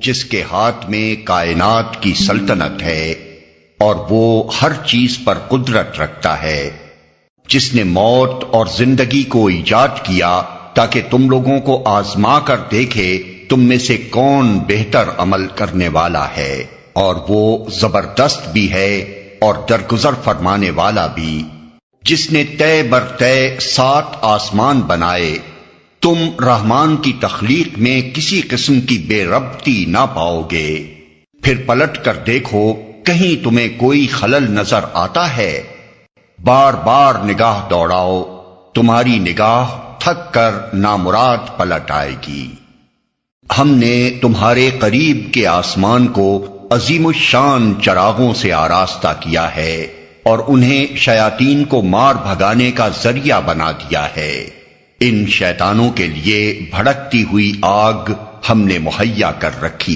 جس کے ہاتھ میں کائنات کی سلطنت ہے اور وہ ہر چیز پر قدرت رکھتا ہے، جس نے موت اور زندگی کو ایجاد کیا تاکہ تم لوگوں کو آزما کر دیکھے تم میں سے کون بہتر عمل کرنے والا ہے، اور وہ زبردست بھی ہے اور درگزر فرمانے والا بھی، جس نے طے بر طے 7 آسمان بنائے۔ تم رحمان کی تخلیق میں کسی قسم کی بے ربطی نہ پاؤ گے، پھر پلٹ کر دیکھو کہیں تمہیں کوئی خلل نظر آتا ہے؟ بار بار نگاہ دوڑاؤ، تمہاری نگاہ تھک کر نامراد پلٹ آئے گی۔ ہم نے تمہارے قریب کے آسمان کو عظیم الشان چراغوں سے آراستہ کیا ہے اور انہیں شیاطین کو مار بھگانے کا ذریعہ بنا دیا ہے۔ ان شیطانوں کے لیے بھڑکتی ہوئی آگ ہم نے مہیا کر رکھی۔